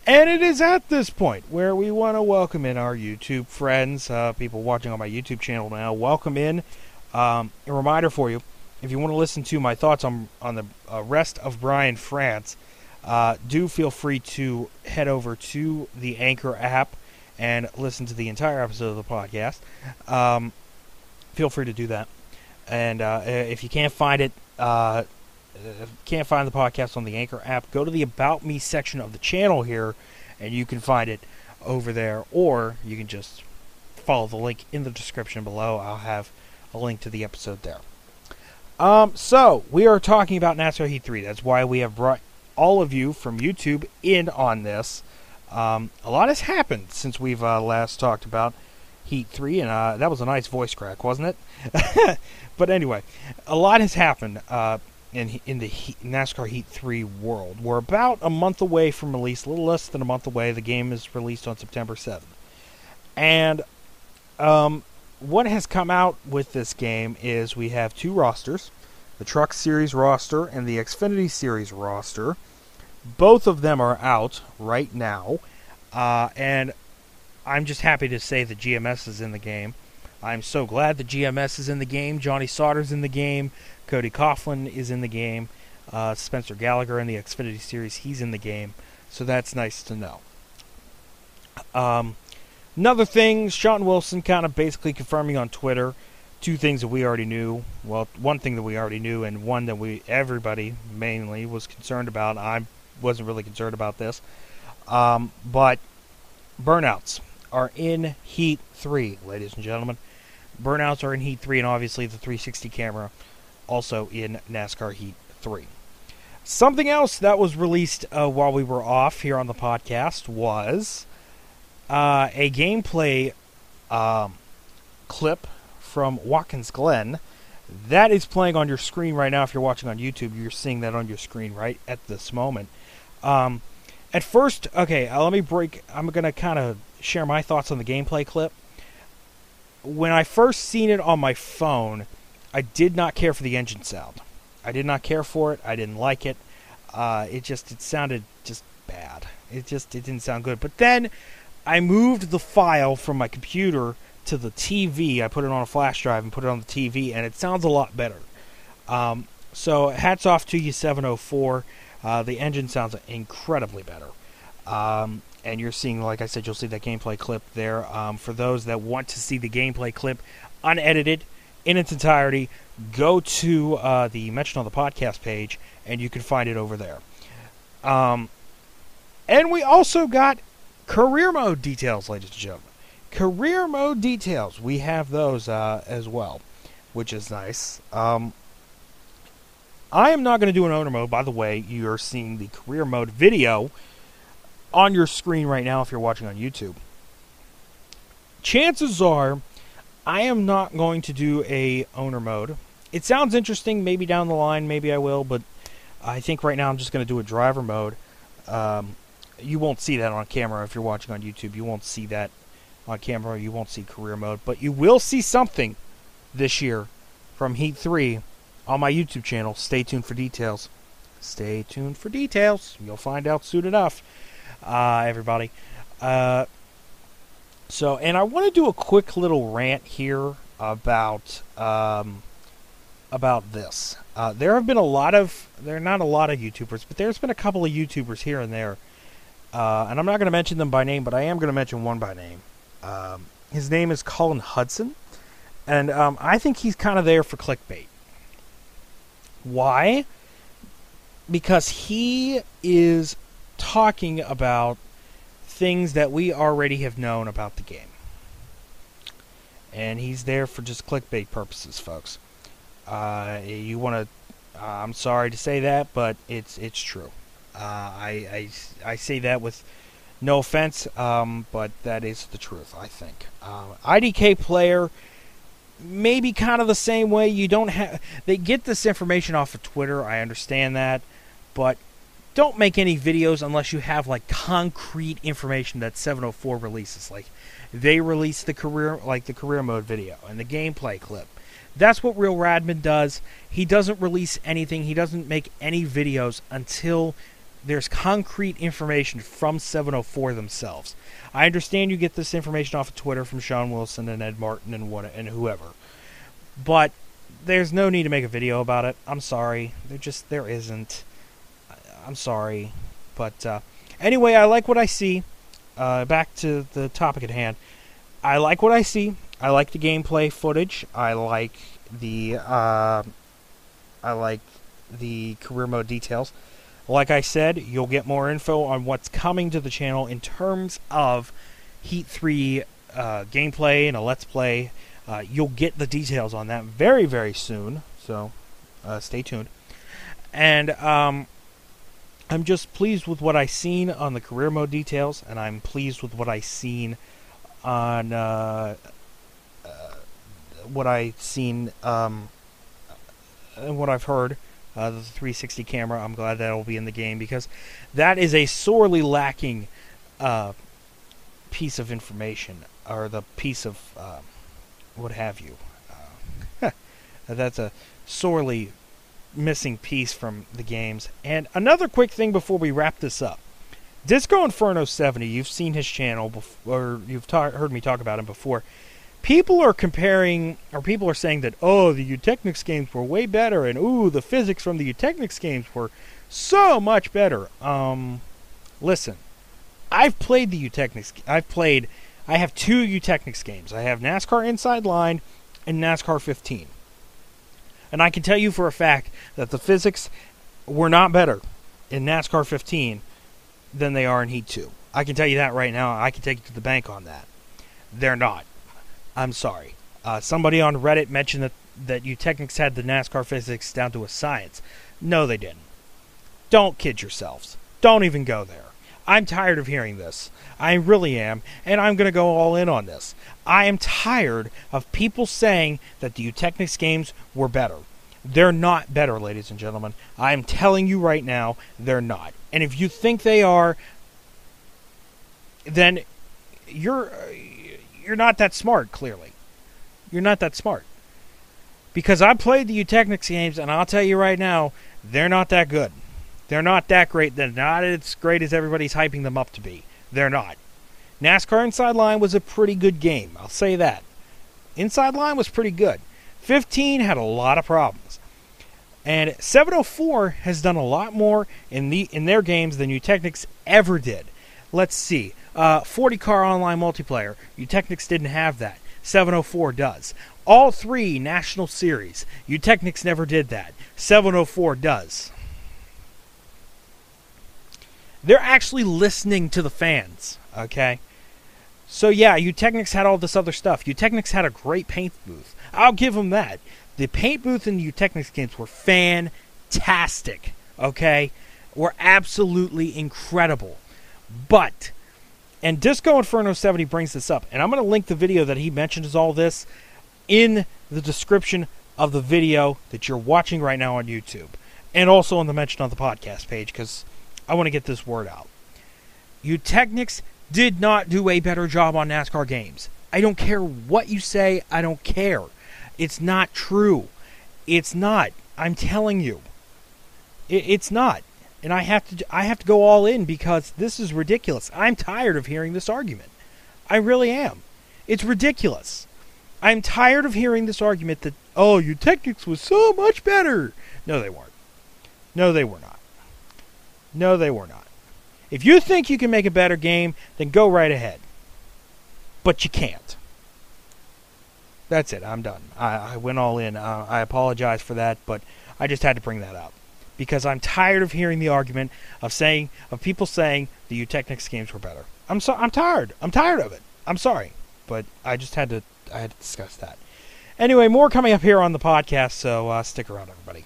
And it is at this point where we want to welcome in our YouTube friends, people watching on my YouTube channel now. Welcome in. A reminder for you, if you want to listen to my thoughts on the rest of Brian France, do feel free to head over to the Anchor app and listen to the entire episode of the podcast. Feel free to do that. And if you can't find it, can't find the podcast on the Anchor app, go to the About Me section of the channel here, and you can find it over there. Or you can just follow the link in the description below. I'll have a link to the episode there. So, we are talking about NASCAR Heat 3. That's why we have brought all of you from YouTube in on this. A lot has happened since we've last talked about Heat 3, and that was a nice voice crack, wasn't it? But anyway, a lot has happened in the NASCAR Heat 3 world. We're about a month away from release, a little less than a month away. The game is released on September 7th. And what has come out with this game is we have two rosters, the Truck Series roster and the Xfinity Series roster. Both of them are out right now, and I'm just happy to say that GMS is in the game. I'm so glad that GMS is in the game. Johnny Sauter's in the game. Cody Coughlin is in the game. Spencer Gallagher in the Xfinity Series, he's in the game. So that's nice to know. Another thing, Sean Wilson kind of basically confirming on Twitter two things that we already knew. Well, one thing that we already knew, and one that everybody mainly was concerned about. I wasn't really concerned about this. But burnouts are in Heat 3, ladies and gentlemen. Burnouts are in Heat 3, and obviously the 360 camera also in NASCAR Heat 3. Something else that was released while we were off here on the podcast was a gameplay clip from Watkins Glen. That is playing on your screen right now. If you're watching on YouTube, you're seeing that on your screen right at this moment. At first, okay, I'm going to kind of share my thoughts on the gameplay clip. When I first seen it on my phone, I did not care for the engine sound. I did not care for it. I didn't like it. It sounded just bad. It didn't sound good. But then I moved the file from my computer to the TV. I put it on a flash drive and put it on the TV, and it sounds a lot better. So hats off to you, 704. The engine sounds incredibly better. And you're seeing, like I said, you'll see that gameplay clip there. For those that want to see the gameplay clip unedited in its entirety, go to the Mention on the Podcast page, and you can find it over there. And we also got career mode details, ladies and gentlemen. Career mode details. We have those as well, which is nice. I am not going to do an owner mode. By the way, you're seeing the career mode video on your screen right now if you're watching on YouTube. Chances are I am not going to do a owner mode. It sounds interesting. Maybe down the line, maybe I will, but I think right now I'm just going to do a driver mode. You won't see that on camera if you're watching on YouTube. You won't see that on camera. You won't see career mode, but you will see something this year from Heat 3 on my YouTube channel. Stay tuned for details. Stay tuned for details. You'll find out soon enough, everybody. And I want to do a quick little rant here about this. There have been not a lot of YouTubers, but there's been a couple of YouTubers here and there. And I'm not going to mention them by name, but I am going to mention one by name. His name is Colin Hudson, and I think he's kind of there for clickbait. Why? Because he is talking about things that we already have known about the game. And he's there for just clickbait purposes, folks. I'm sorry to say that, but it's true. I say that with no offense, but that is the truth, I think. IDK player, maybe kind of the same way. They get this information off of Twitter, I understand that, but don't make any videos unless you have like concrete information that 704 releases. Like they release the career mode video and the gameplay clip. That's what Real Radman does. He doesn't release anything. He doesn't make any videos until there's concrete information from 704 themselves. I understand you get this information off of Twitter from Sean Wilson and Ed Martin and whoever, but there's no need to make a video about it. I'm sorry. There isn't. I'm sorry. But anyway, I like what I see. Back to the topic at hand. I like what I see. I like the gameplay footage. I like the career mode details. Like I said, you'll get more info on what's coming to the channel in terms of Heat 3 gameplay and a Let's Play. You'll get the details on that very, very soon, so stay tuned. And I'm just pleased with what I've seen on the career mode details, and I'm pleased with what I've seen on and what I've heard. The 360 camera, I'm glad that'll be in the game, because that is a sorely lacking piece of information, or the piece of what have you. That's a sorely missing piece from the games. And another quick thing before we wrap this up. Disco Inferno 70, you've seen his channel before, or you've heard me talk about him before. People are comparing, or people are saying that, oh, the Eutechnics games were way better, and ooh, the physics from the Eutechnics games were so much better. Listen, I've played the Eutechnics. I have 2 Eutechnics games. I have NASCAR Inside Line and NASCAR 15. And I can tell you for a fact that the physics were not better in NASCAR 15 than they are in Heat 2. I can tell you that right now. I can take you to the bank on that. They're not. I'm sorry. Somebody on Reddit mentioned that Eutechnics had the NASCAR physics down to a science. No, they didn't. Don't kid yourselves. Don't even go there. I'm tired of hearing this. I really am, and I'm going to go all in on this. I am tired of people saying that the Eutechnics games were better. They're not better, ladies and gentlemen. I'm telling you right now, they're not. And if you think they are, then you're not that smart, clearly. You're not that smart. Because I played the Eutechnics games, and I'll tell you right now, they're not that good. They're not that great. They're not as great as everybody's hyping them up to be. They're not. NASCAR Inside Line was a pretty good game. I'll say that. Inside Line was pretty good. 15 had a lot of problems. And 704 has done a lot more in their games than Eutechnics ever did. Let's see. 40-car online multiplayer. Eutechnics didn't have that. 704 does. All 3 national series. Eutechnics never did that. 704 does. They're actually listening to the fans, okay? So yeah, Eutechnics had all this other stuff. Eutechnics had a great paint booth. I'll give them that. The paint booth in the Eutechnics games were fantastic, okay? Were absolutely incredible. But, and Disco Inferno 70 brings this up, and I'm going to link the video that he mentions all this in the description of the video that you're watching right now on YouTube. And also in the mention on the podcast page, because I want to get this word out. Eutechnics did not do a better job on NASCAR games. I don't care what you say. I don't care. It's not true. It's not. I'm telling you. It's not. And I have to go all in because this is ridiculous. I'm tired of hearing this argument. I really am. It's ridiculous. I'm tired of hearing this argument that, oh, Eutechnics was so much better. No, they weren't. No, they were not. No, they were not. If you think you can make a better game, then go right ahead. But you can't. That's it. I'm done. I went all in. I apologize for that, but I just had to bring that up. Because I'm tired of hearing the argument of people saying the Eutechnics games were better. I'm tired. I'm tired of it. I'm sorry. But I had to discuss that. Anyway, more coming up here on the podcast, so stick around, everybody.